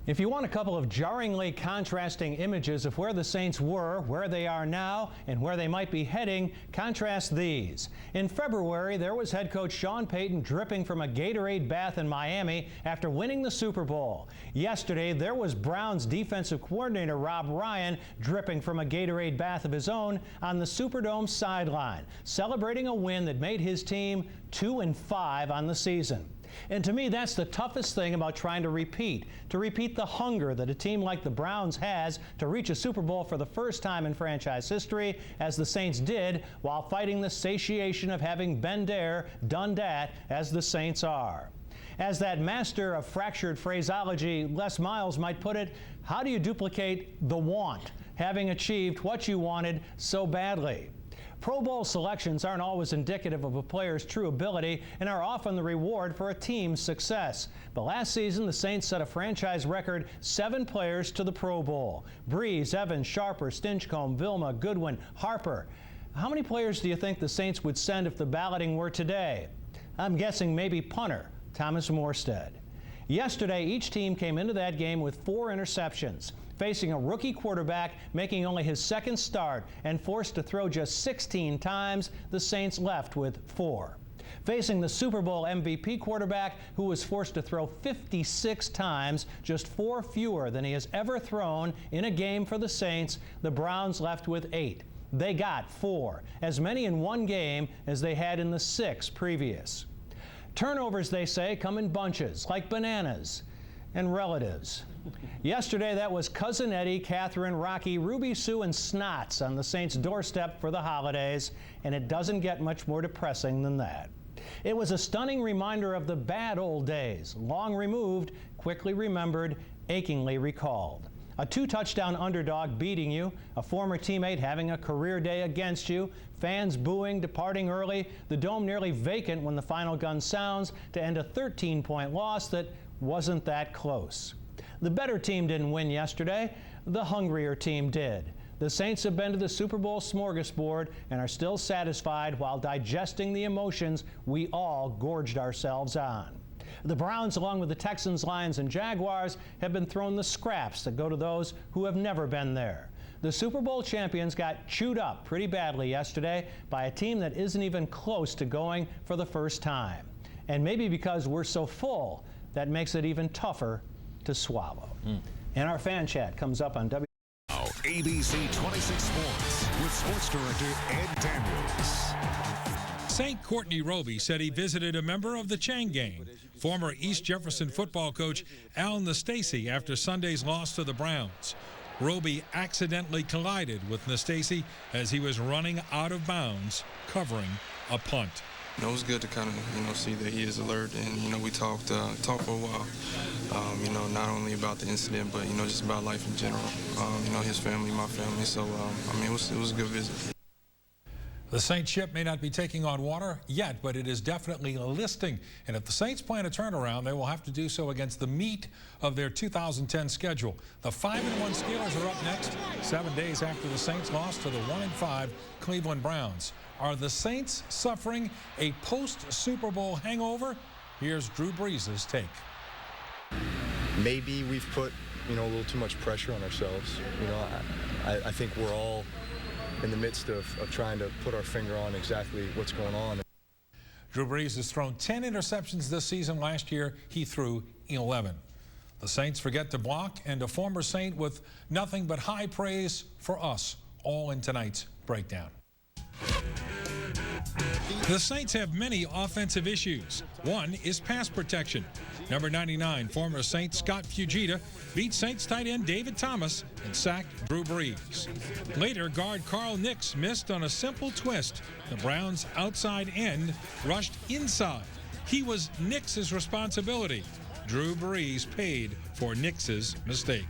If you want a couple of jarringly contrasting images of where the Saints were, where they are now, and where they might be heading, contrast these. In February, there was head coach Sean Payton dripping from a Gatorade bath in Miami after winning the Super Bowl. Yesterday, there was Browns defensive coordinator Rob Ryan dripping from a Gatorade bath of his own on the Superdome sideline, celebrating a win that made his team 2-5 on the season. And to me, that's the toughest thing about trying to repeat the hunger that a team like the Browns has to reach a Super Bowl for the first time in franchise history, as the Saints did, while fighting the satiation of having been there, done that, as the Saints are. As that master of fractured phraseology, Les Miles, might put it, how do you duplicate the want, having achieved what you wanted so badly? Pro Bowl selections aren't always indicative of a player's true ability and are often the reward for a team's success. But last season, the Saints set a franchise record 7 players to the Pro Bowl. Breeze, Evans, Sharper, Stinchcomb, Vilma, Goodwin, Harper. How many players do you think the Saints would send if the balloting were today? I'm guessing maybe punter Thomas Morstead. Yesterday, each team came into that game with 4 interceptions. Facing a rookie quarterback making only his second start and forced to throw just 16 times, the Saints left with 4. Facing the Super Bowl MVP quarterback who was forced to throw 56 times, just 4 fewer than he has ever thrown in a game for the Saints, the Browns left with 8. They got 4, as many in one game as they had in the 6 previous. Turnovers, they say, come in bunches, like bananas and relatives. Yesterday, that was Cousin Eddie, Catherine, Rocky, Ruby Sue, and Snots on the Saints' doorstep for the holidays, and it doesn't get much more depressing than that. It was a stunning reminder of the bad old days, long removed, quickly remembered, achingly recalled. A 2-touchdown underdog beating you, a former teammate having a career day against you, fans booing, departing early, the dome nearly vacant when the final gun sounds to end a 13-point loss that wasn't that close. The better team didn't win yesterday. The hungrier team did. The Saints have been to the Super Bowl smorgasbord and are still satisfied while digesting the emotions we all gorged ourselves on. The Browns, along with the Texans, Lions, and Jaguars, have been thrown the scraps that go to those who have never been there. The Super Bowl champions got chewed up pretty badly yesterday by a team that isn't even close to going for the first time. And maybe because we're so full, that makes it even tougher to swallow. And our fan chat comes up on ABC 26 Sports with sports director Ed Daniels. St. Courtney Roby said he visited a member of the Chang Gang, former East Jefferson football coach Al Nastase, after Sunday's loss to the Browns. Roby accidentally collided with Nastase as he was running out of bounds, covering a punt. It was good to kind of, see that he is alert, and, we talked for a while, not only about the incident, but, just about life in general, his family, my family. So, it was a good visit. The Saints ship may not be taking on water yet, but it is definitely listing. And if the Saints plan a turnaround, they will have to do so against the meat of their 2010 schedule. The 5-1 Steelers are up next, 7 days after the Saints lost to the 1-5 Cleveland Browns. Are the Saints suffering a post-Super Bowl hangover? Here's Drew Brees' take. Maybe we've put, a little too much pressure on ourselves. I think we're all in the midst of trying to put our finger on exactly what's going on. Drew Brees has thrown 10 interceptions this season. Last year, he threw 11. The Saints forget to block, and a former Saint with nothing but high praise for us, all in tonight's breakdown. The Saints have many offensive issues. One is pass protection. Number 99, former Saint Scott Fujita, beat Saints tight end David Thomas and sacked Drew Brees. Later, guard Carl Nix missed on a simple twist. The Browns' outside end rushed inside. He was Nix's responsibility. Drew Brees paid for Nix's mistake.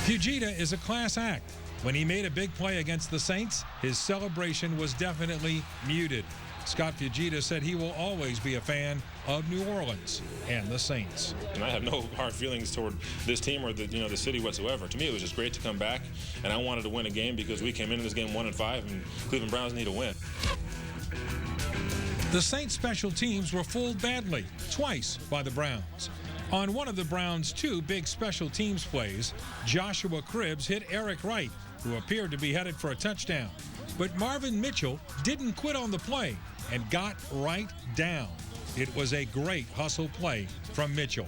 Fujita is a class act. When he made a big play against the Saints, his celebration was definitely muted. Scott Fujita said he will always be a fan of New Orleans and the Saints. And I have no hard feelings toward this team or the city whatsoever. To me, it was just great to come back, and I wanted to win a game because we came into this game 1-5, and Cleveland Browns need a win. The Saints special teams were fooled badly, twice by the Browns. On one of the Browns' 2 big special teams plays, Joshua Cribbs hit Eric Wright, who appeared to be headed for a touchdown. But Marvin Mitchell didn't quit on the play and got Wright down. It was a great hustle play from Mitchell.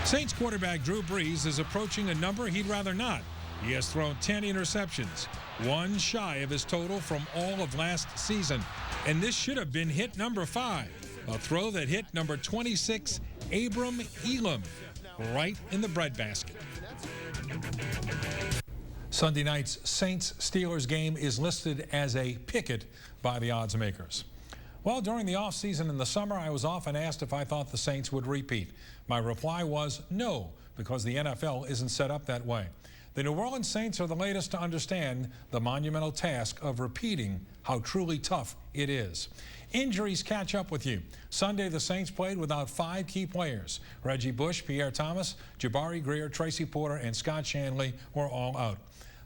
Saints quarterback Drew Brees is approaching a number he'd rather not. He has thrown 10 interceptions, 1 shy of his total from all of last season. And this should have been hit number 5, a throw that hit number 26, Abram Elam, right in the breadbasket. Sunday night's Saints-Steelers game is listed as a picket by the odds makers. Well, during the offseason in the summer, I was often asked if I thought the Saints would repeat. My reply was no, because the NFL isn't set up that way. The New Orleans Saints are the latest to understand the monumental task of repeating how truly tough it is. Injuries catch up with you. Sunday, the Saints played without 5 key players. Reggie Bush, Pierre Thomas, Jabari Greer, Tracy Porter, and Scott Shanley were all out.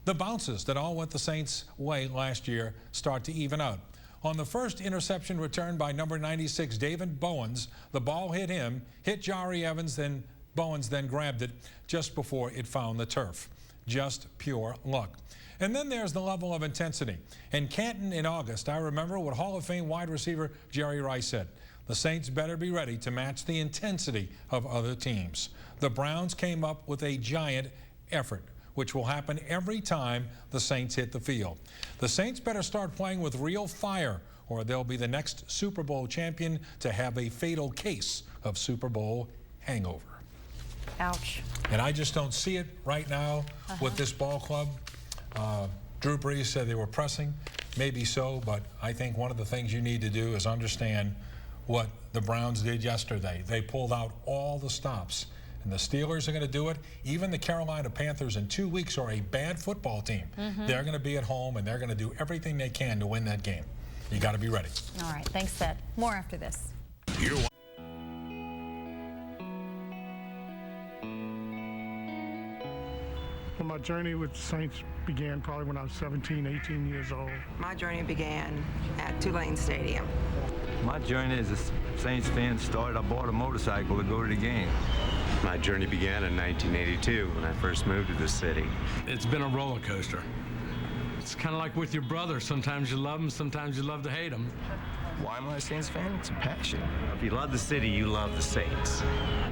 The bounces that all went the Saints' way last year start to even out. On the first interception returned by number 96, David Bowens, the ball hit him, hit Jari Evans, then Bowens then grabbed it just before it found the turf. Just pure luck. And then there's the level of intensity. In Canton in August, I remember what Hall of Fame wide receiver Jerry Rice said. The Saints better be ready to match the intensity of other teams. The Browns came up with a giant effort, which will happen every time the Saints hit the field. The Saints better start playing with real fire, or they'll be the next Super Bowl champion to have a fatal case of Super Bowl hangover. Ouch. And I just don't see it right now with this ball club. Drew Brees said they were pressing. Maybe so, but I think one of the things you need to do is understand what the Browns did yesterday. They pulled out all the stops. And the Steelers are going to do it. Even the Carolina Panthers in 2 weeks are a bad football team. They're going to be at home, and they're going to do everything they can to win that game. You got to be ready. All right. Thanks, Seth. More after this. Well, my journey with the Saints began probably when I was 17, 18 years old. My journey began at Tulane Stadium. My journey as a Saints fan started, I bought a motorcycle to go to the game. My journey began in 1982 when I first moved to the city. It's been a roller coaster. It's kind of like with your brother. Sometimes you love him, sometimes you love to hate him. Why am I a Saints fan? It's a passion. If you love the city, you love the Saints.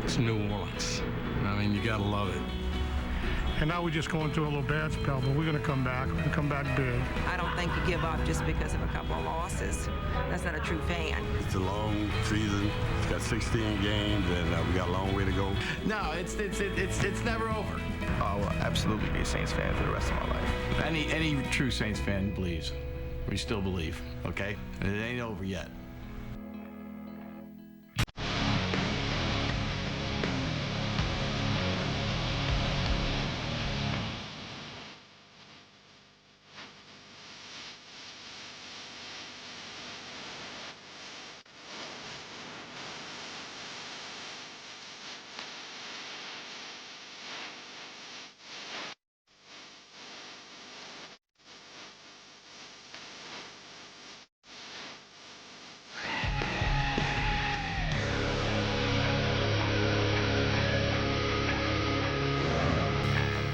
It's New Orleans. I mean, you got to love it. And now we're just going through a little bad spell, but we're going to come back. We're going to come back big. I don't think you give up just because of a couple of losses. That's not a true fan. It's a long season. It's got 16 games, and we got a long way to go. No, it's never over. I will absolutely be a Saints fan for the rest of my life. Any true Saints fan believes. We still believe, okay? And it ain't over yet.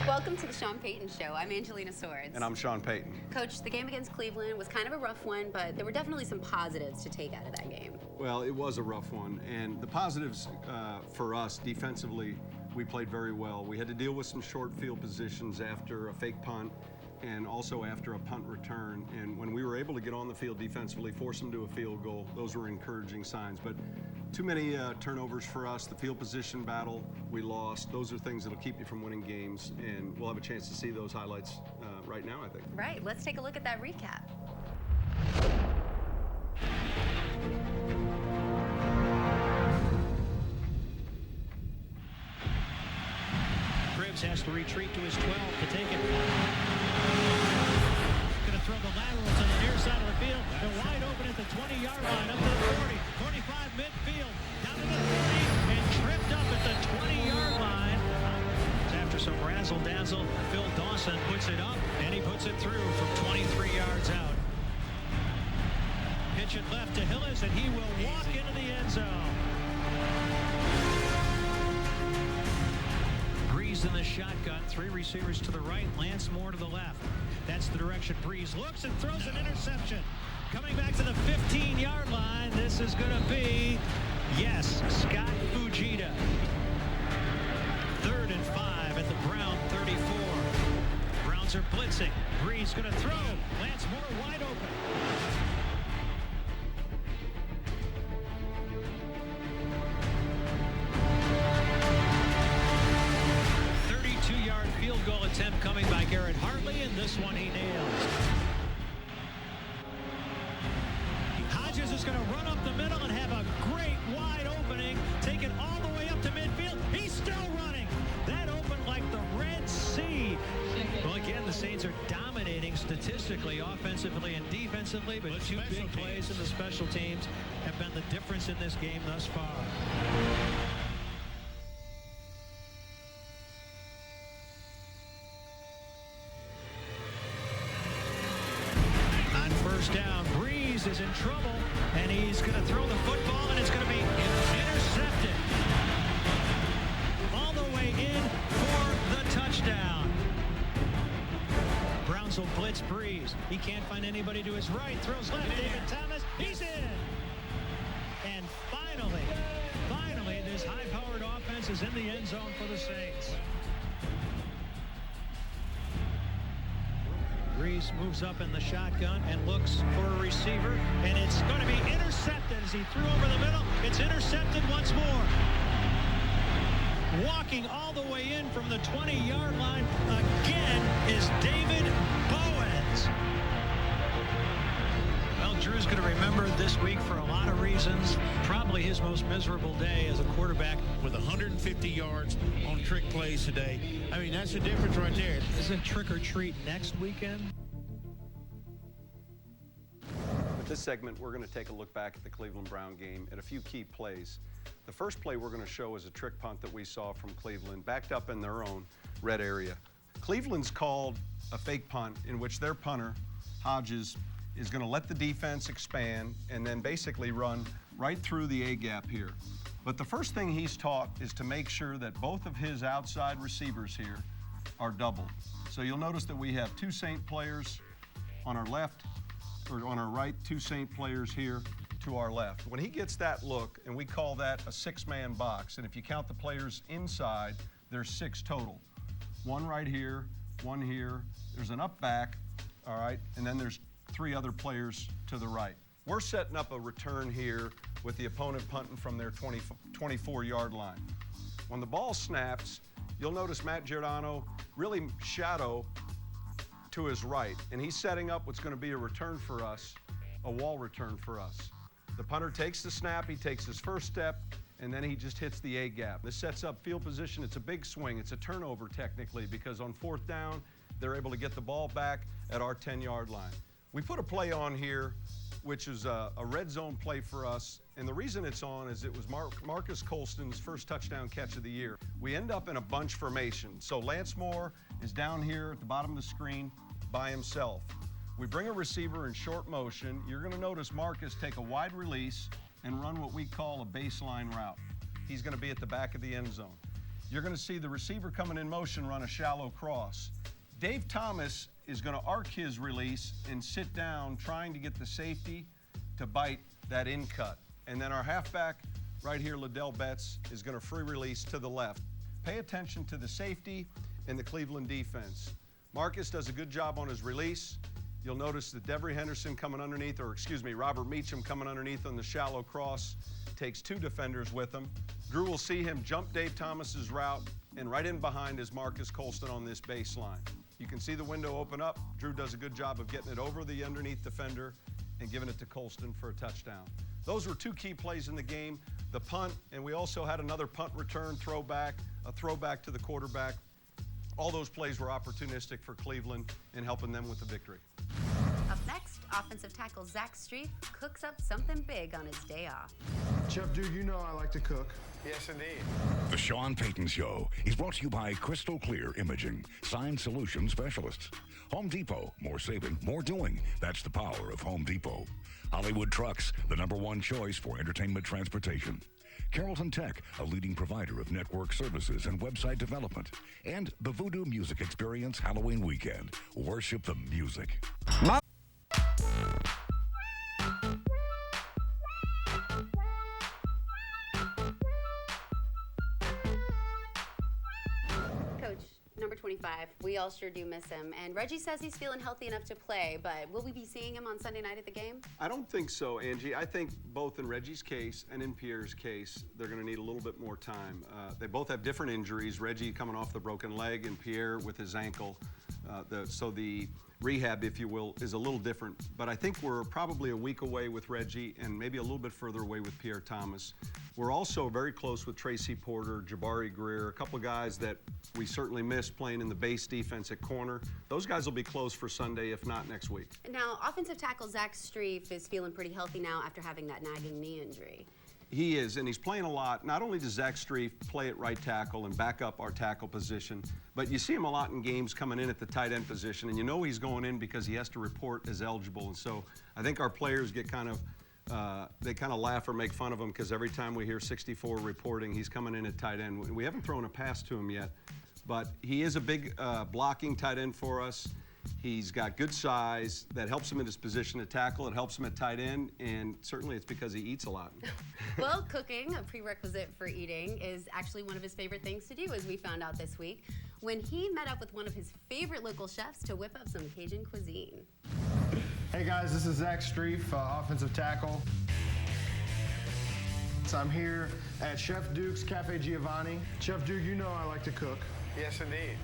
Welcome to the Sean Payton Show. I'm Angelina Swords. And I'm Sean Payton. Coach, the game against Cleveland was kind of a rough one, but there were definitely some positives to take out of that game. Well, it was a rough one, and the positives for us defensively, we played very well. We had to deal with some short field positions after a fake punt and also after a punt return, and when we were able to get on the field defensively, force them to a field goal, those were encouraging signs. But too many turnovers for us. The field position battle, we lost. Those are things that'll keep you from winning games, and we'll have a chance to see those highlights right now, I think. Right, let's take a look at that recap. Cribbs has to retreat to his 12 to take it. Going to throw the lateral to the near side of the field. They're wide open at the 20-yard line, up to the 40, 45 midfield, down to the 30, and tripped up at the 20-yard line. After some razzle-dazzle, Phil Dawson puts it up, and he puts it through from 23 yards out. Pitch it left to Hillis, and he will walk into the end zone. Breeze in the shotgun. 3 receivers to the right, Lance Moore to the left. That's the direction Breeze looks and throws an interception. Coming back to the 15-yard line, this is going to be, yes, Scott Fujita. 3rd and 5 at the Brown 34. Browns are blitzing. Breeze going to throw. Lance Moore wide open. 32-yard field goal attempt coming by Garrett Hartley, and this one he nails. Hodges is going to run up the middle and have a great wide opening, take it all the way up to midfield. He's still running. That opened like the Red Sea. Well, again, the Saints are dominating statistically, offensively and defensively, but 2 big plays in the special teams have been the difference in this game thus far. On first down, Breeze is in trouble, and he's going to throw the football, and it's going to be intercepted. All the way in for the touchdown. Browns will blitz Breeze. He can't find anybody to his right. Throws left. David Thomas. He's in. And finally, this high-powered offense is in the end zone for the Saints. Breeze moves up in the shotgun and looks for a receiver, and it's going to be intercepted as he threw over the middle. It's intercepted once more. Walking all the way in from the 20-yard line again is David Bowens. Well, Drew's going to remember this week for a lot of reasons. Probably his most miserable day as a quarterback. With 150 yards on trick plays today. I mean, that's the difference right there. Isn't trick or treat next weekend? With this segment, we're going to take a look back at the Cleveland Brown game at a few key plays. The first play we're going to show is a trick punt that we saw from Cleveland, backed up in their own red area. Cleveland's called a fake punt in which their punter, Hodges, is going to let the defense expand and then basically run right through the A-gap here. But the first thing he's taught is to make sure that both of his outside receivers here are doubled. So you'll notice that we have 2 Saint players on our left, or on our right, 2 Saint players here to our left. When he gets that look, and we call that a 6-man box, and if you count the players inside, there's 6 total. 1 right here, 1 here, there's an up back, all right, and then there's 3 other players to the right. We're setting up a return here with the opponent punting from their 24-yard line. When the ball snaps, you'll notice Matt Giordano really shadow to his right, and he's setting up what's going to be a return for us, a wall return for us. The punter takes the snap, he takes his first step, and then he just hits the A-gap. This sets up field position. It's a big swing. It's a turnover technically, because on 4th down, they're able to get the ball back at our 10-yard line. We put a play on here, which is a red zone play for us, and the reason it's on is it was Marcus Colston's first touchdown catch of the year. We end up in a bunch formation, so Lance Moore is down here at the bottom of the screen by himself. We bring a receiver in short motion. You're going to notice Marcus take a wide release and run what we call a baseline route. He's going to be at the back of the end zone. You're going to see the receiver coming in motion run a shallow cross. Dave Thomas is going to arc his release and sit down, trying to get the safety to bite that in cut. And then our halfback right here, Liddell Betts, is going to free release to the left. Pay attention to the safety and the Cleveland defense. Marcus does a good job on his release. You'll notice that Devery Henderson coming underneath, or excuse me, Robert Meacham coming underneath on the shallow cross, takes 2 defenders with him. Drew will see him jump Dave Thomas's route, and right in behind is Marcus Colston on this baseline. You can see the window open up. Drew does a good job of getting it over the underneath defender and giving it to Colston for a touchdown. Those were 2 key plays in the game, the punt, and we also had another punt return, throwback, a throwback to the quarterback. All those plays were opportunistic for Cleveland in helping them with the victory. Up next, offensive tackle Zach Streif cooks up something big on his day off. Chef Dude, you know I like to cook. Yes, indeed. The Sean Payton Show is brought to you by Crystal Clear Imaging, Sign Solution Specialists. Home Depot, more saving, more doing. That's the power of Home Depot. Hollywood Trucks, the #1 choice for entertainment transportation. Carrollton Tech, a leading provider of network services and website development. And the Voodoo Music Experience Halloween weekend. Worship the music. Coach, number 25, we all sure do miss him. And Reggie says he's feeling healthy enough to play, but will we be seeing him on Sunday night at the game? I don't think so, Angie. I think both in Reggie's case and in Pierre's case, they're going to need a little bit more time. They both have different injuries. Reggie coming off the broken leg and Pierre with his ankle. So the rehab, if you will, is a little different. But I think we're probably a week away with Reggie and maybe a little bit further away with Pierre Thomas. We're also very close with Tracy Porter, Jabari Greer, a couple of guys that we certainly miss playing in the base defense at corner. Those guys will be close for Sunday, if not next week. Now, offensive tackle Zach Strief is feeling pretty healthy now after having that nagging knee injury. He is, and he's playing a lot. Not only does Zach Strief play at right tackle and back up our tackle position, but you see him a lot in games coming in at the tight end position, and you know he's going in because he has to report as eligible. And so I think our players get kind of, they kind of laugh or make fun of him because every time we hear 64 reporting, he's coming in at tight end. We haven't thrown a pass to him yet, but he is a big blocking tight end for us. He's got good size that helps him in his position to tackle. It helps him at tight end, and certainly it's because he eats a lot. Well, cooking, a prerequisite for eating, is actually one of his favorite things to do, as we found out this week, when he met up with one of his favorite local chefs to whip up some Cajun cuisine. Hey guys, this is Zach Strief, offensive tackle. So I'm here at Chef Duke's Cafe Giovanni. Chef Duke, you know I like to cook. Yes, indeed.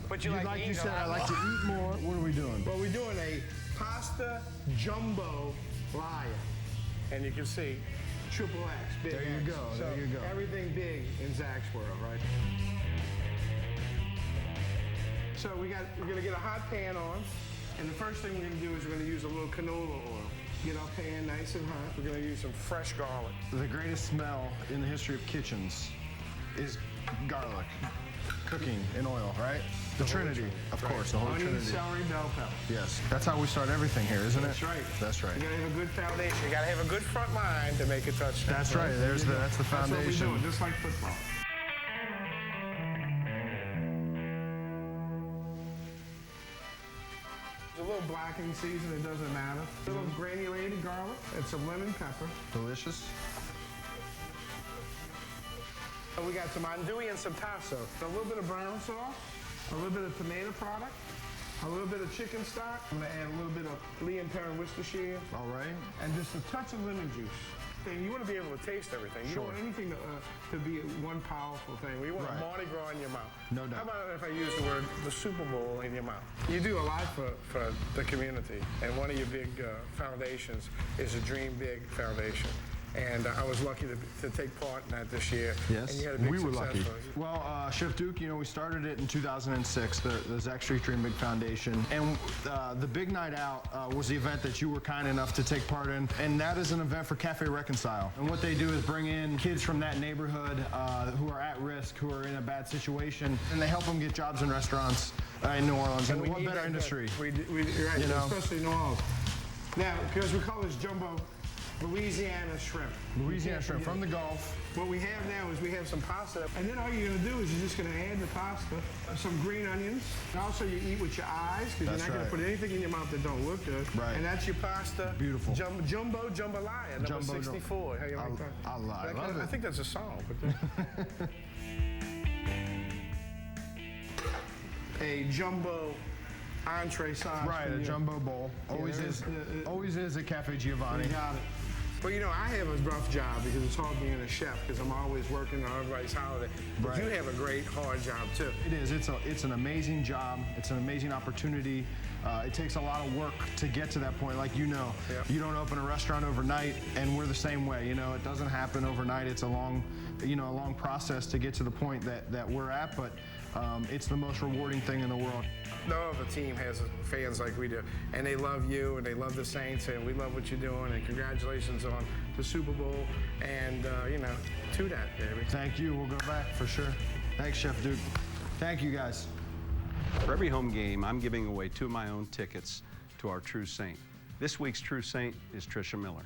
But like you said, I like to eat more. What are we doing? Well, we're doing a pasta jumbo lion. And you can see triple X, big There you X. go, So there you go. Everything big in Zach's world, right? So we're gonna get a hot pan on. And the first thing we're gonna do is we're gonna use a little canola oil. Get our pan nice and hot. We're gonna use some fresh garlic. The greatest smell in the history of kitchens is garlic. Cooking in oil, right? The Trinity, of course, the whole Onion, Trinity. celery, bell pepper. Yes, that's how we start everything here, isn't it? That's right. That's right. You gotta have a good foundation. You gotta have a good front line to make a touchdown. That's right. That's the foundation. That's what we're doing, just like football. A little blacking season, it doesn't matter. A little granulated garlic and some lemon pepper. Delicious. We got some andouille and some tasso. A little bit of brown sauce, a little bit of tomato product, a little bit of chicken stock. I'm gonna add a little bit of Lee and Perrin Worcestershire. All right. And just a touch of lemon juice. And you want to be able to taste everything. You don't want anything to be one powerful thing. We want a Mardi Gras in your mouth. No doubt. How about if I use the word the Super Bowl in your mouth? You do a lot for the community, and one of your big foundations is a Dream Big Foundation. And I was lucky to take part in that this year. Yes, and you had a big we were success lucky. for it. Well, Chef Duke, you know, we started it in 2006, the Zach Strief Dream Big Foundation. And the Big Night Out was the event that you were kind enough to take part in. And that is an event for Cafe Reconcile. And what they do is bring in kids from that neighborhood who are at risk, who are in a bad situation, and they help them get jobs in restaurants in New Orleans. And what better industry? Right, you know? Especially New Orleans. Now, because we call this jumbo Louisiana shrimp. Louisiana shrimp from the Gulf. What we have now is we have some pasta, and then all you're gonna do is you're just gonna add the pasta, some green onions, and also you eat with your eyes, because you're not gonna put anything in your mouth that don't look good. Right. And that's your pasta. Beautiful. Jumbo Jambalaya, number 64. How you like that? I love it. I think that's a song. But a jumbo entree size. Right, a jumbo bowl. Always is at Cafe Giovanni. You got it. Well, you know, I have a rough job because it's hard being a chef because I'm always working on everybody's holiday. But you have a great, hard job, too. It is. It's an amazing job. It's an amazing opportunity. It takes a lot of work to get to that point. Like you know, you don't open a restaurant overnight, and we're the same way. You know, it doesn't happen overnight. It's a long process to get to the point that we're at, but it's the most rewarding thing in the world. No other team has fans like we do, and they love you, and they love the Saints, and we love what you're doing, and congratulations on the Super Bowl, and, to that, baby. Thank you. We'll go back for sure. Thanks, Chef Duke. Thank you, guys. For every home game, I'm giving away 2 of my own tickets to our True Saint. This week's True Saint is Tricia Miller.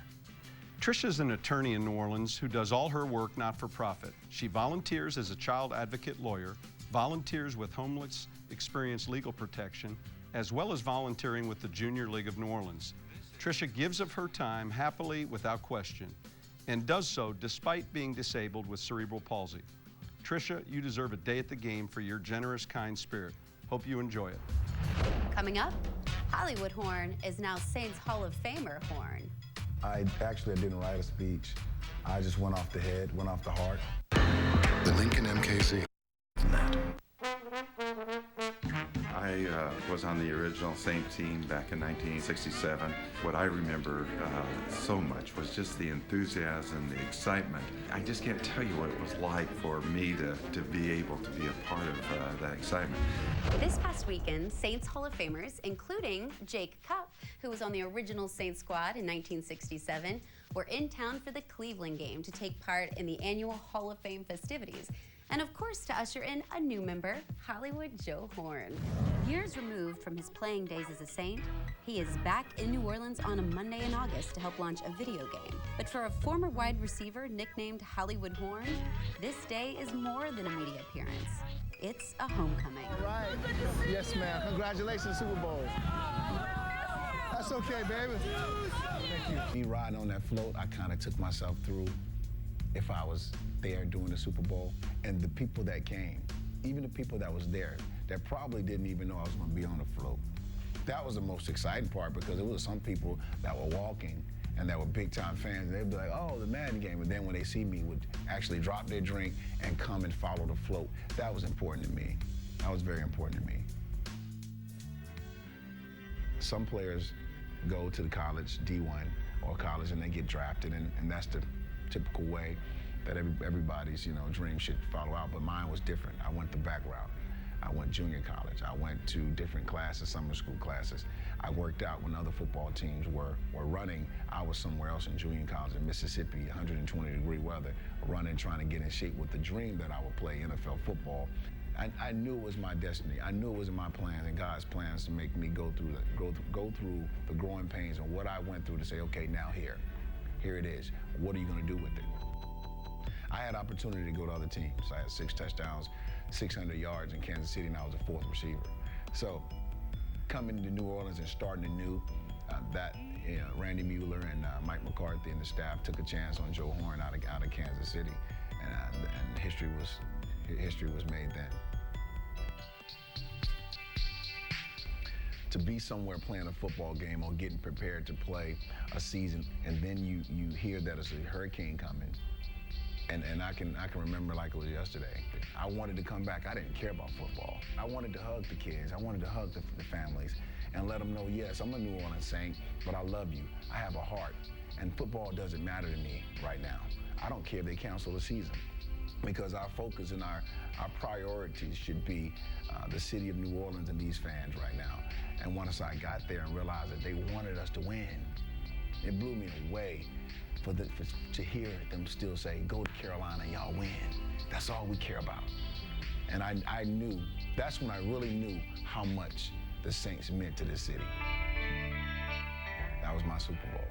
Trisha's an attorney in New Orleans who does all her work not for profit. She volunteers as a child advocate lawyer, volunteers with Homeless Experience Legal Protection, as well as volunteering with the Junior League of New Orleans. Trisha gives of her time happily without question, and does so despite being disabled with cerebral palsy. Trisha, you deserve a day at the game for your generous, kind spirit. Hope you enjoy it. Coming up, Hollywood Horn is now Saints Hall of Famer Horn. I didn't write a speech. I just went off the head, went off the heart. The Lincoln MKC. I was on the original Saint team back in 1967. What I remember so much was just the enthusiasm, the excitement. I just can't tell you what it was like for me to be able to be a part of that excitement. This past weekend, Saints Hall of Famers, including Jake Cupp, who was on the original Saints squad in 1967, were in town for the Cleveland game to take part in the annual Hall of Fame festivities. And of course, to usher in a new member, Hollywood J.Horn. Years removed from his playing days as a Saint, he is back in New Orleans on a Monday in August to help launch a video game. But for a former wide receiver nicknamed Hollywood Horn, this day is more than a media appearance. It's a homecoming. All right. Yes, ma'am. Congratulations, Super Bowl. That's okay, baby. Thank you. Me riding on that float, I kind of took myself through if I was there during the Super Bowl. And the people that came, even the people that was there, that probably didn't even know I was going to be on the float. That was the most exciting part, because it was some people that were walking and that were big-time fans. They'd be like, oh, the Madden game. And then when they see me, would actually drop their drink and come and follow the float. That was important to me. That was very important to me. Some players go to the college, D1 or college, and they get drafted, and that's the typical way that everybody's dream should follow out. But mine was different. I went the back route. I went junior college. I went to different classes, summer school classes. I worked out when other football teams were running. I was somewhere else in junior college in Mississippi, 120-degree weather, running, trying to get in shape with the dream that I would play NFL football. I knew it was my destiny. I knew it was in my plan and God's plans to make me go through the growing pains and what I went through to say, okay, now here it is. What are you going to do with it? I had opportunity to go to other teams. I had 6 touchdowns, 600 yards in Kansas City, and I was a 4th receiver. So coming to New Orleans and starting anew, Randy Mueller and Mike McCarthy and the staff took a chance on J.Horn out of Kansas City, and history was made then. To be somewhere playing a football game or getting prepared to play a season, and then you hear that it's a hurricane coming, and I can remember like it was yesterday. I wanted to come back. I didn't care about football. I wanted to hug the kids. I wanted to hug the families and let them know, yes, I'm a New Orleans Saint, but I love you. I have a heart, and football doesn't matter to me right now. I don't care if they cancel the season, because our focus and our priorities should be the city of New Orleans and these fans right now. And once I got there and realized that they wanted us to win, it blew me away to hear them still say, go to Carolina, y'all win. That's all we care about. And I knew, that's when I really knew how much the Saints meant to this city. That was my Super Bowl.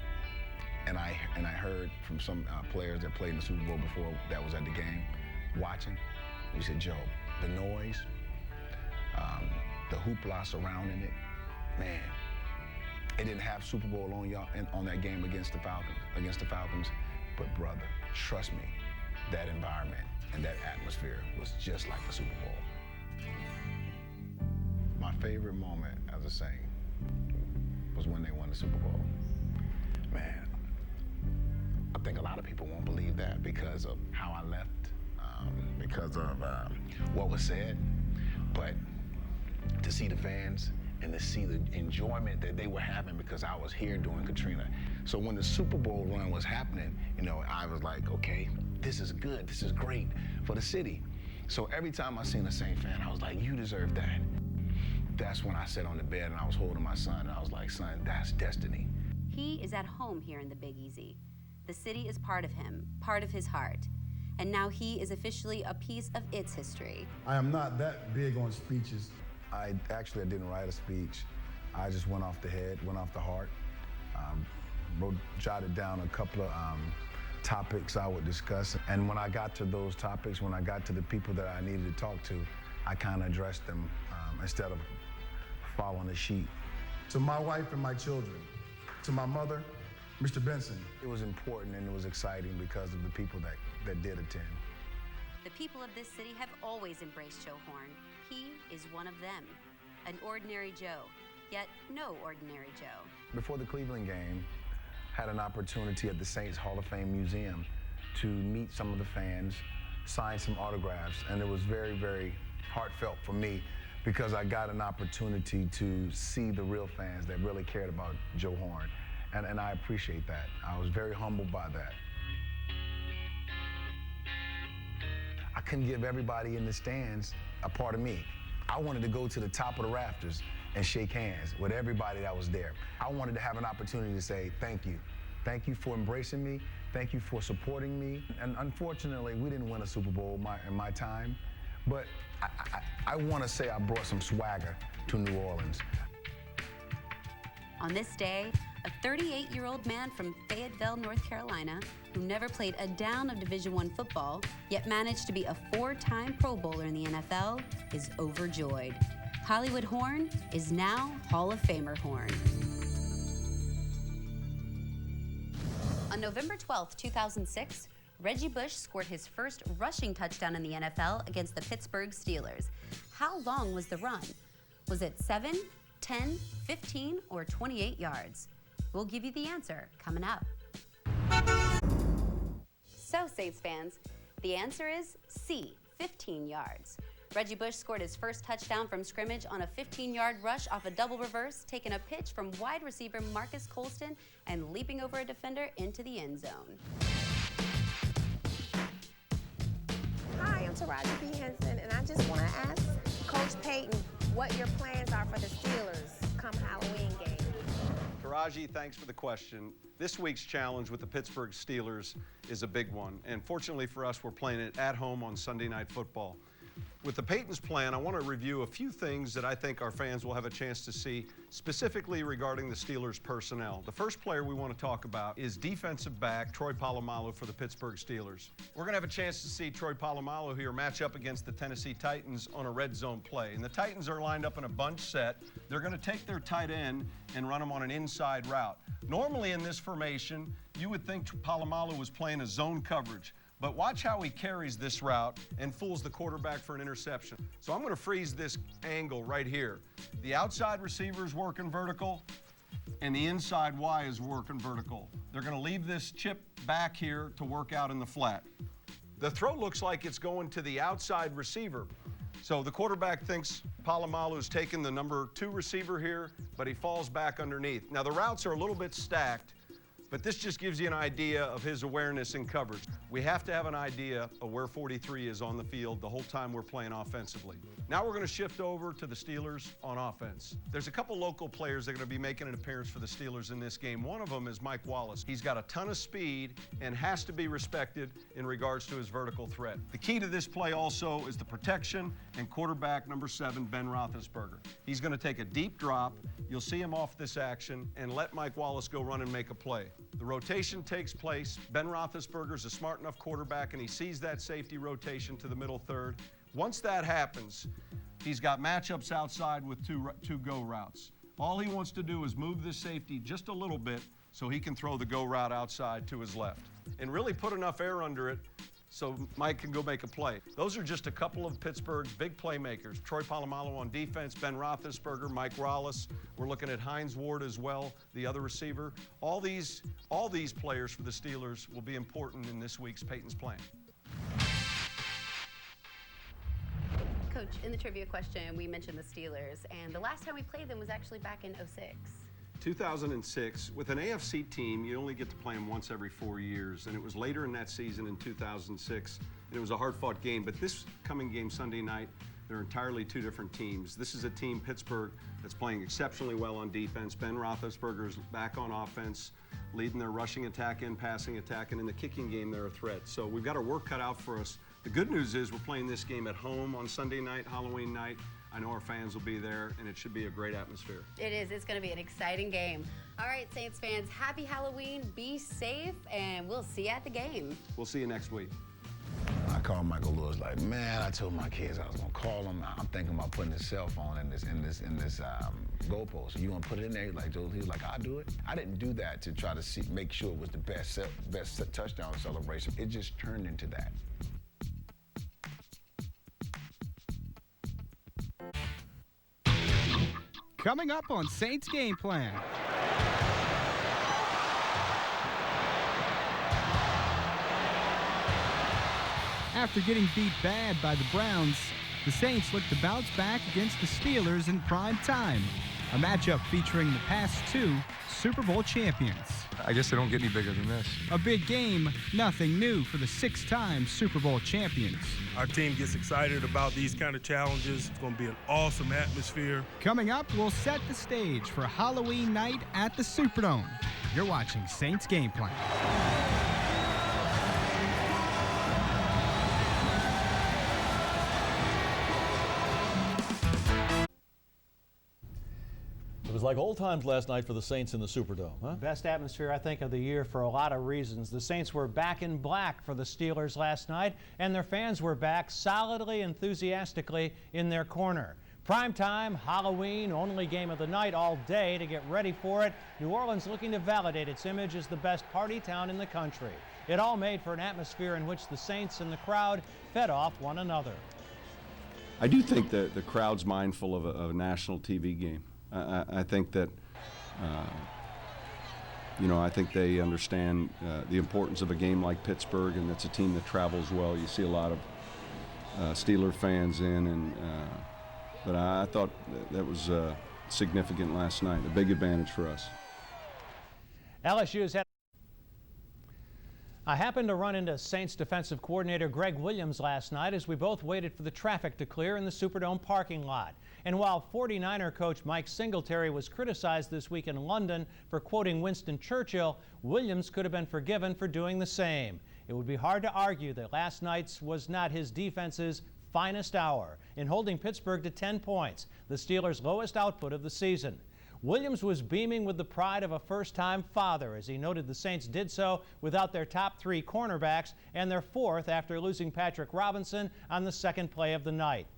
And I heard from some players that played in the Super Bowl before that was at the game, watching. He said, Joe, the noise, the hoopla surrounding it, man, it didn't have Super Bowl on that game against the Falcons. But brother, trust me, that environment and that atmosphere was just like the Super Bowl. My favorite moment as a Saint was when they won the Super Bowl. Man, I think a lot of people won't believe that because of how I left, because of what was said. But to see the fans and to see the enjoyment that they were having because I was here during Katrina. So when the Super Bowl run was happening, I was like, okay, this is good, this is great for the city. So every time I seen a Saint fan, I was like, you deserve that. That's when I sat on the bed and I was holding my son and I was like, son, that's destiny. He is at home here in the Big Easy. The city is part of him, part of his heart. And now he is officially a piece of its history. I am not that big on speeches. I didn't write a speech. I just went off the head, went off the heart. jotted down a couple of topics I would discuss. And when I got to those topics, when I got to the people that I needed to talk to, I kind of addressed them instead of following a sheet. To my wife and my children, to my mother, Mr. Benson. It was important and it was exciting because of the people that did attend. The people of this city have always embraced J.Horn. He is one of them, an ordinary Joe, yet no ordinary Joe. Before the Cleveland game, had an opportunity at the Saints Hall of Fame Museum to meet some of the fans, sign some autographs, and it was very, very heartfelt for me because I got an opportunity to see the real fans that really cared about J.Horn, and I appreciate that. I was very humbled by that. I couldn't give everybody in the stands a part of me. I wanted to go to the top of the rafters and shake hands with everybody that was there. I wanted to have an opportunity to say thank you. Thank you for embracing me. Thank you for supporting me. And unfortunately, we didn't win a Super Bowl in my time, but I want to say I brought some swagger to New Orleans. On this day, a 38-year-old man from Fayetteville, North Carolina, who never played a down of Division I football, yet managed to be a 4-time Pro Bowler in the NFL, is overjoyed. Hollywood Horn is now Hall of Famer Horn. On November 12, 2006, Reggie Bush scored his first rushing touchdown in the NFL against the Pittsburgh Steelers. How long was the run? Was it 7, 10, 15, or 28 yards? We'll give you the answer coming up. So, Saints fans, the answer is C, 15 yards. Reggie Bush scored his first touchdown from scrimmage on a 15-yard rush off a double reverse, taking a pitch from wide receiver Marcus Colston and leaping over a defender into the end zone. Hi, I'm Taraji B. Henson, and I just want to ask Coach Payton what your plans are for the Steelers come Halloween game. Taraji, thanks for the question. This week's challenge with the Pittsburgh Steelers is a big one, and fortunately for us, we're playing it at home on Sunday Night Football. With the Payton's plan, I want to review a few things that I think our fans will have a chance to see, specifically regarding the Steelers personnel. The first player we want to talk about is defensive back Troy Polamalu for the Pittsburgh Steelers. We're going to have a chance to see Troy Polamalu here match up against the Tennessee Titans on a red zone play. And the Titans are lined up in a bunch set. They're going to take their tight end and run him on an inside route. Normally in this formation, you would think Polamalu was playing a zone coverage. But watch how he carries this route and fools the quarterback for an interception. So I'm going to freeze this angle right here. The outside receiver is working vertical, and the inside Y is working vertical. They're going to leave this chip back here to work out in the flat. The throw looks like it's going to the outside receiver. So the quarterback thinks Polamalu is taking the number 2 receiver here, but he falls back underneath. Now the routes are a little bit stacked, but this just gives you an idea of his awareness and coverage. We have to have an idea of where 43 is on the field the whole time we're playing offensively. Now we're going to shift over to the Steelers on offense. There's a couple local players that are going to be making an appearance for the Steelers in this game. One of them is Mike Wallace. He's got a ton of speed and has to be respected in regards to his vertical threat. The key to this play also is the protection and quarterback number 7, Ben Roethlisberger. He's going to take a deep drop. You'll see him off this action and let Mike Wallace go run and make a play. The rotation takes place. Ben Roethlisberger's a smart enough quarterback, and he sees that safety rotation to the middle third. Once that happens, he's got matchups outside with two go routes. All he wants to do is move this safety just a little bit so he can throw the go route outside to his left and really put enough air under it so Mike can go make a play. Those are just a couple of Pittsburgh's big playmakers. Troy Polamalu on defense, Ben Roethlisberger, Mike Wallace. We're looking at Hines Ward as well, the other receiver. All these players for the Steelers will be important in this week's Payton's plan. Coach, in the trivia question, we mentioned the Steelers, and the last time we played them was actually back in 06. 2006, with an AFC team, you only get to play them once every 4 years, and it was later in that season in 2006, and it was a hard-fought game. But this coming game Sunday night, they're entirely two different teams. This is a team, Pittsburgh, that's playing exceptionally well on defense. Ben Roethlisberger's back on offense, leading their rushing attack and passing attack, and in the kicking game, they're a threat. So we've got our work cut out for us. The good news is we're playing this game at home on Sunday night, Halloween night. I know our fans will be there, and it should be a great atmosphere. It is. It's going to be an exciting game. All right, Saints fans, happy Halloween. Be safe, and we'll see you at the game. We'll see you next week. I called Michael Lewis, like, man, I told my kids I was gonna call him. I'm thinking about putting his cell phone in this goalpost. You gonna put it in there? Like, Joe, he was like, I'll do it. I didn't do that to try to make sure it was the best touchdown celebration. It just turned into that. Coming up on Saints Game Plan. After getting beat bad by the Browns, the Saints look to bounce back against the Steelers in prime time. A matchup featuring the past two Super Bowl champions. I guess they don't get any bigger than this. A big game, nothing new for the 6-time Super Bowl champions. Our team gets excited about these kind of challenges. It's going to be an awesome atmosphere. Coming up, we'll set the stage for Halloween night at the Superdome. You're watching Saints Game Plan. It was like old times last night for the Saints in the Superdome, huh? Best atmosphere, I think, of the year for a lot of reasons. The Saints were back in black for the Steelers last night, and their fans were back solidly, enthusiastically in their corner. Primetime, Halloween, only game of the night all day to get ready for it. New Orleans looking to validate its image as the best party town in the country. It all made for an atmosphere in which the Saints and the crowd fed off one another. I do think that the crowd's mindful of a national TV game. I think that, I think they understand the importance of a game like Pittsburgh, and it's a team that travels well. You see a lot of Steeler fans in, but I thought that was significant last night, a big advantage for us. LSU's had. I happened to run into Saints defensive coordinator Greg Williams last night as we both waited for the traffic to clear in the Superdome parking lot. And while 49er coach Mike Singletary was criticized this week in London for quoting Winston Churchill, Williams could have been forgiven for doing the same. It would be hard to argue that last night's was not his defense's finest hour in holding Pittsburgh to 10 points, the Steelers' lowest output of the season. Williams was beaming with the pride of a first-time father as he noted the Saints did so without their top 3 cornerbacks and their 4th after losing Patrick Robinson on the second play of the night.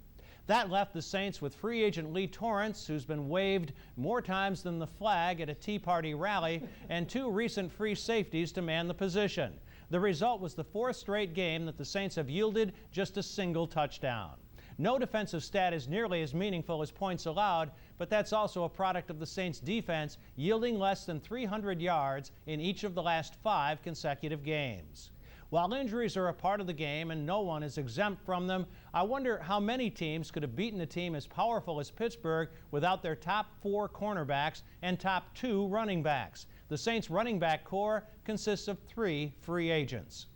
That left the Saints with free agent Lee Torrance, who's been waived more times than the flag at a Tea Party rally, and 2 recent free safeties to man the position. The result was the 4th straight game that the Saints have yielded just a single touchdown. No defensive stat is nearly as meaningful as points allowed, but that's also a product of the Saints' defense yielding less than 300 yards in each of the last 5 consecutive games. While injuries are a part of the game and no one is exempt from them, I wonder how many teams could have beaten a team as powerful as Pittsburgh without their top 4 cornerbacks and top 2 running backs. The Saints' running back core consists of 3 free agents.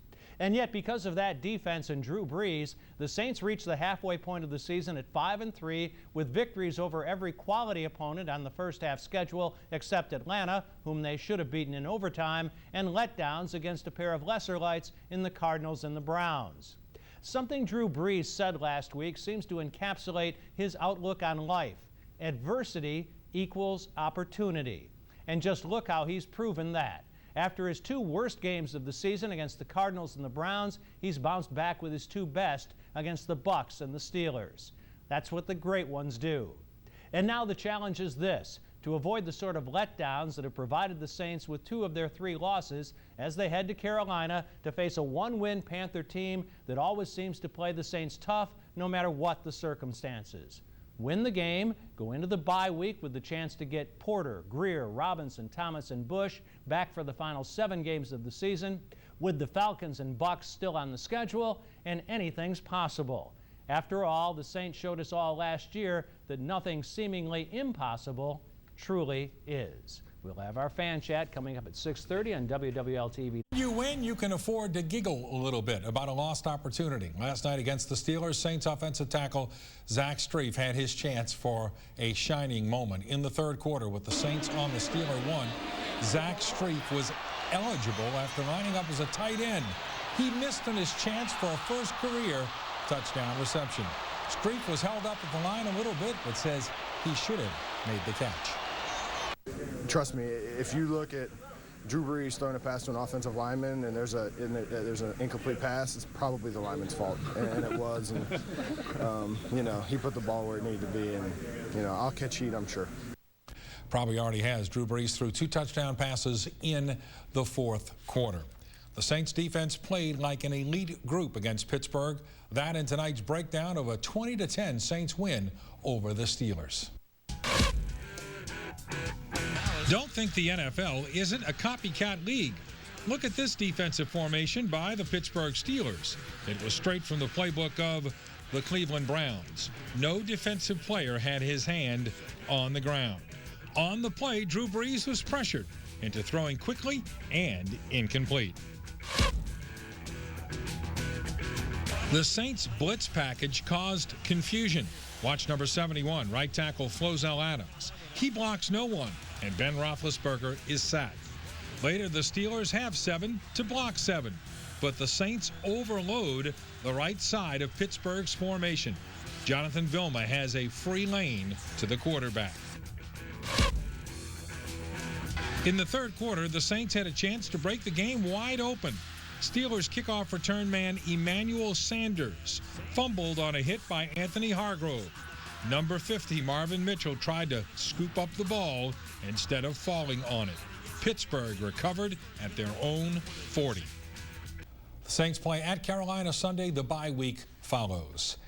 And yet, because of that defense and Drew Brees, the Saints reached the halfway point of the season at 5-3 with victories over every quality opponent on the first half schedule except Atlanta, whom they should have beaten in overtime, and letdowns against a pair of lesser lights in the Cardinals and the Browns. Something Drew Brees said last week seems to encapsulate his outlook on life. Adversity equals opportunity. And just look how he's proven that. After his 2 worst games of the season against the Cardinals and the Browns, he's bounced back with his 2 best against the Bucs and the Steelers. That's what the great ones do. And now the challenge is this: to avoid the sort of letdowns that have provided the Saints with 2 of their 3 losses as they head to Carolina to face a 1-win Panther team that always seems to play the Saints tough no matter what the circumstances. Win the game, go into the bye week with the chance to get Porter, Greer, Robinson, Thomas, and Bush back for the final 7 games of the season, with the Falcons and Bucs still on the schedule, and anything's possible. After all, the Saints showed us all last year that nothing seemingly impossible truly is. We'll have our fan chat coming up at 6:30 on WWL-TV. You win, you can afford to giggle a little bit about a lost opportunity. Last night against the Steelers, Saints offensive tackle Zach Strief had his chance for a shining moment. In the 3rd quarter with the Saints on the Steeler 1, Zach Strief was eligible after lining up as a tight end. He missed on his chance for a first career touchdown reception. Street was held up at the line a little bit, but says he should have made the catch. Trust me, if you look at Drew Brees throwing a pass to an offensive lineman and there's an incomplete pass, it's probably the lineman's fault, and it was. And you know, he put the ball where it needed to be, and you know, I'll catch heat, I'm sure. Probably already has. Drew Brees threw 2 touchdown passes in the 4th quarter. The Saints defense played like an elite group against Pittsburgh. That in tonight's breakdown of a 20-10 Saints win over the Steelers. Don't think the NFL isn't a copycat league. Look at this defensive formation by the Pittsburgh Steelers. It was straight from the playbook of the Cleveland Browns. No defensive player had his hand on the ground. On the play, Drew Brees was pressured into throwing quickly and incomplete. The Saints blitz package caused confusion. Watch number 71, right tackle Flozell Adams. He blocks no one, and Ben Roethlisberger is sacked. Later, the Steelers have 7 to block 7, but the Saints overload the right side of Pittsburgh's formation. Jonathan Vilma has a free lane to the quarterback. In the 3rd quarter, the Saints had a chance to break the game wide open. Steelers kickoff return man Emmanuel Sanders fumbled on a hit by Anthony Hargrove. Number 50, Marvin Mitchell, tried to scoop up the ball instead of falling on it. Pittsburgh recovered at their own 40. The Saints play at Carolina Sunday. The bye week follows.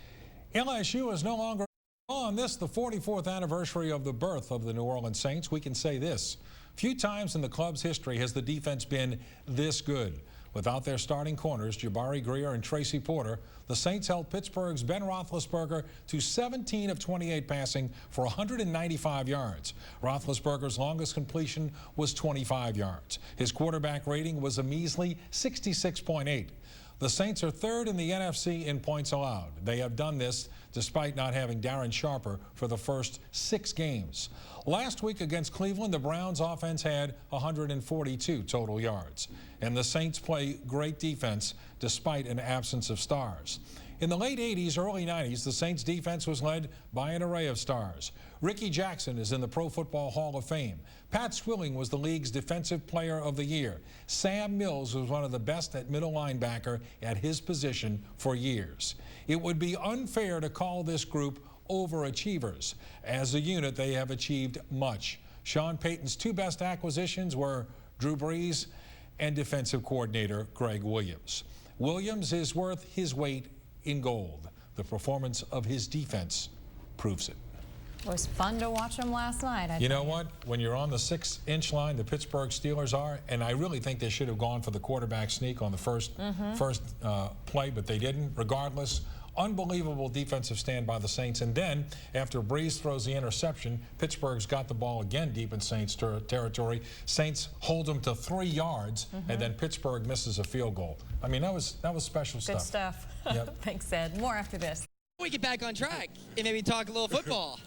LSU is no longer on this, the 44th anniversary of the birth of the New Orleans Saints. We can say this. Few times in the club's history has the defense been this good. Without their starting corners, Jabari Greer and Tracy Porter, the Saints held Pittsburgh's Ben Roethlisberger to 17 of 28 passing for 195 yards. Roethlisberger's longest completion was 25 yards. His quarterback rating was a measly 66.8. The Saints are 3rd in the NFC in points allowed. They have done this despite not having Darren Sharper for the first 6 games. Last week against Cleveland, the Browns offense had 142 total yards. And the Saints play great defense despite an absence of stars. In the late 80s, early 90s, the Saints defense was led by an array of stars. Ricky Jackson is in the Pro Football Hall of Fame. Pat Swilling was the league's Defensive Player of the Year. Sam Mills was one of the best at middle linebacker at his position for years. It would be unfair to call this group overachievers. As a unit, they have achieved much. Sean Payton's 2 best acquisitions were Drew Brees and defensive coordinator Greg Williams. Williams is worth his weight in gold. The performance of his defense proves it. It was fun to watch him last night. You know what? When you're on the 6-inch line, the Pittsburgh Steelers are, and I really think they should have gone for the quarterback sneak on the first play, but they didn't. Regardless, unbelievable defensive stand by the Saints. And then, after Brees throws the interception, Pittsburgh's got the ball again deep in Saints territory. Saints hold them to 3 yards, and then Pittsburgh misses a field goal. I mean, that was special stuff. Good stuff. Yep. Thanks, Ed. More after this. We get back on track and maybe talk a little football.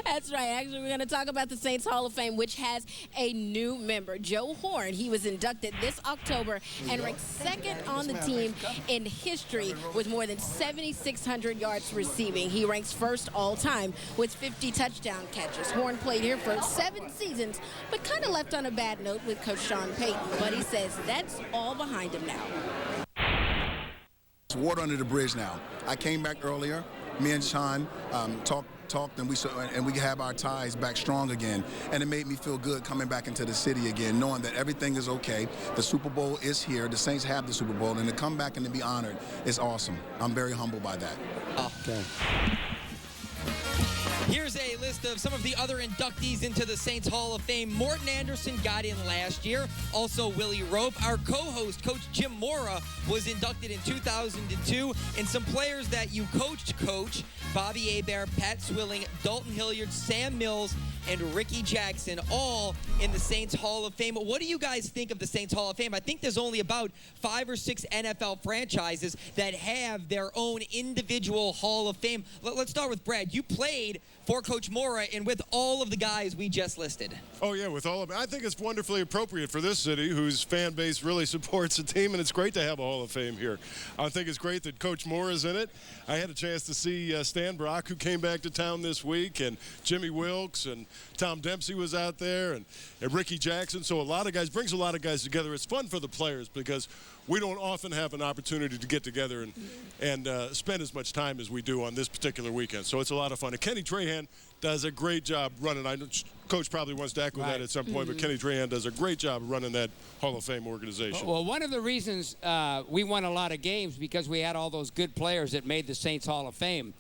That's right. Actually, we're going to talk about the Saints Hall of Fame, which has a new member, J.Horn. He was inducted this October and ranked 2nd on the team in history with more than 7,600 yards receiving. He ranks 1st all time with 50 touchdown catches. Horn played here for 7 seasons, but kind of left on a bad note with Coach Sean Payton. But he says that's all behind him now. It's water under the bridge now. I came back earlier. Me and Sean talked and we have our ties back strong again, and it made me feel good coming back into the city again, knowing that everything is okay. The Super Bowl is here. The Saints have the Super Bowl, and to come back and to be honored is awesome. I'm very humbled by that. Okay. Here's a list of some of the other inductees into the Saints Hall of Fame. Morton Anderson got in last year. Also Willie Rope. Our co-host, Coach Jim Mora, was inducted in 2002. And some players that you coached, Coach: Bobby Hebert, Pat Swilling, Dalton Hilliard, Sam Mills, and Ricky Jackson, all in the Saints Hall of Fame. What do you guys think of the Saints Hall of Fame? I think there's only about 5 or 6 NFL franchises that have their own individual Hall of Fame. Let's start with Brad. You played for Coach Mora and with all of the guys we just listed. Oh, yeah, with all of it. I think it's wonderfully appropriate for this city, whose fan base really supports the team, and it's great to have a Hall of Fame here. I think it's great that Coach Mora is in it. I had a chance to see Stan Brock, who came back to town this week, and Jimmy Wilkes, and Tom Dempsey was out there, and Ricky Jackson. So a lot of guys, brings a lot of guys together. It's fun for the players because we don't often have an opportunity to get together and spend as much time as we do on this particular weekend. So it's a lot of fun. And Kenny Trahan does a great job running. I know Coach probably wants to echo that at some point, but Kenny Trahan does a great job running that Hall of Fame organization. Well, one of the reasons we won a lot of games because we had all those good players that made the Saints Hall of Fame.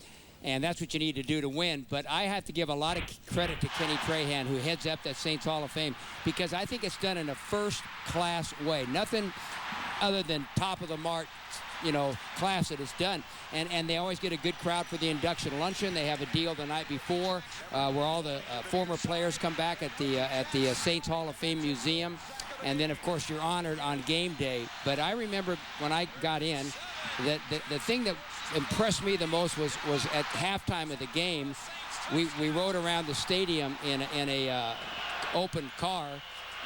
And that's what you need to do to win. But I have to give a lot of credit to Kenny Trahan, who heads up that Saints Hall of Fame, because I think it's done in a first-class way. Nothing other than top-of-the-mark, class that it's done. And they always get a good crowd for the induction luncheon. They have a deal the night before where all the former players come back at the Saints Hall of Fame Museum. And then, of course, you're honored on game day. But I remember when I got in, that the thing that impressed me the most was at halftime of the game, we rode around the stadium in a open car,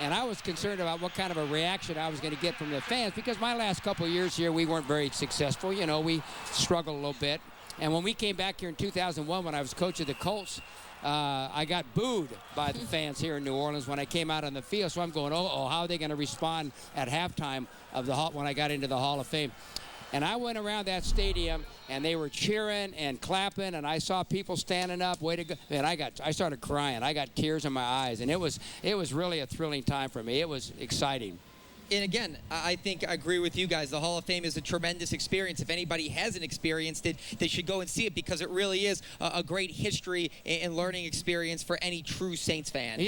and I was concerned about what kind of a reaction I was going to get from the fans, because my last couple of years here, we weren't very successful. We struggled a little bit. And when we came back here in 2001, when I was coach of the Colts, I got booed by the fans here in New Orleans when I came out on the field. So I'm going, how are they going to respond at halftime of when I got into the Hall of Fame? And I went around that stadium, and they were cheering and clapping, and I saw people standing up, way to go. And I started crying. I got tears in my eyes, and it was really a thrilling time for me. It was exciting. And again, I think I agree with you guys. The Hall of Fame is a tremendous experience. If anybody hasn't experienced it, they should go and see it, because it really is a great history and learning experience for any true Saints fan.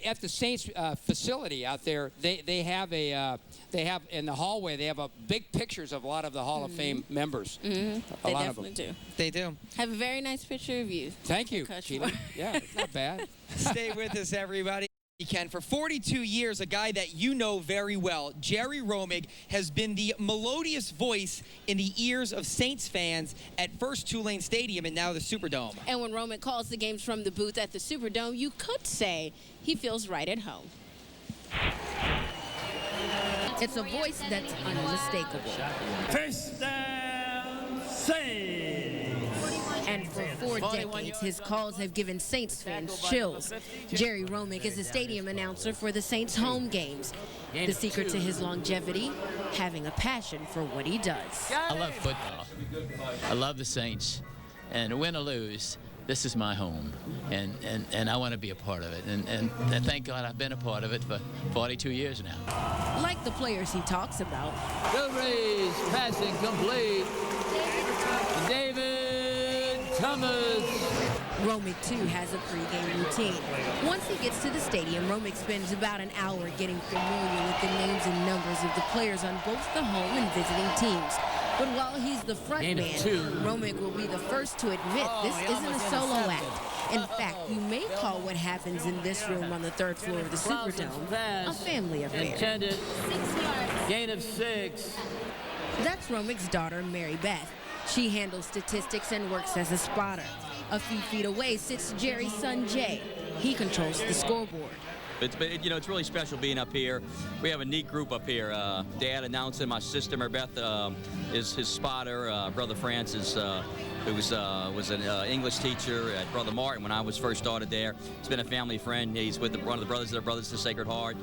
At the Saints facility out there, they have in the hallway, they have big pictures of a lot of the Hall of Fame members. They definitely do. They do. Have a very nice picture of you. Thank you, Sheila. Yeah, it's not bad. Stay with us, everybody. Ken, for 42 years, a guy that you know very well, J.Romig, has been the melodious voice in the ears of Saints fans at first Tulane Stadium and now the Superdome. And when Romig calls the games from the booth at the Superdome, you could say he feels right at home. It's a voice that's unmistakable. First down, Saints. And for 4 decades, his calls have given Saints fans chills. J.Romig is a stadium announcer for the Saints home games. The secret to his longevity, having a passion for what he does. I love football. I love the Saints. And win or lose, this is my home. And I want to be a part of it. And thank God I've been a part of it for 42 years now. Like the players he talks about. Good raise, passing complete. David Thomas. Romig, too, has a pregame routine. Once he gets to the stadium, Romig spends about an hour getting familiar with the names and numbers of the players on both the home and visiting teams. But while he's the front man, Romig will be the first to admit this isn't a solo act. In fact, you may call what happens in this room on the 3rd floor of the Superdome a family affair. Gain of 6. That's Romig's daughter, Mary Beth. She handles statistics and works as a spotter. A few feet away sits Jerry's son, Jay. He controls the scoreboard. It's really special being up here. We have a neat group up here. Dad announcing, my sister, Mary Beth, is his spotter. Brother Francis, who was an English teacher at Brother Martin when I was first started there. He's been a family friend. He's with one of the brothers. They're brothers to Sacred Heart.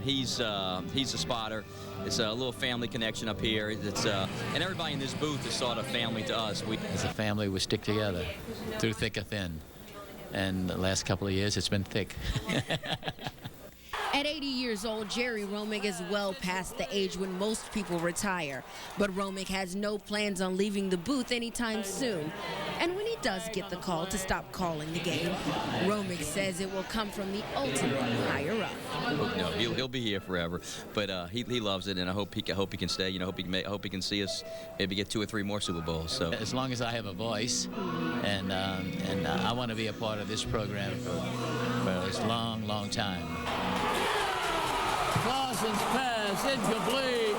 He's a spotter. It's a little family connection up here. And everybody in this booth is sort of family to us. As a family, we stick together through thick or thin. And the last couple of years, it's been thick. At 80 years old, J.Romig is well past the age when most people retire. But Romig has no plans on leaving the booth anytime soon. And when he does get the call to stop calling the game, Romig says it will come from the ultimate higher up. No, he'll be here forever. But he loves it, and I hope he can stay. Hope he can see us maybe get 2 or 3 more Super Bowls. So as long as I have a voice, and I want to be a part of this program for this long, long time. Clausen's pass incomplete.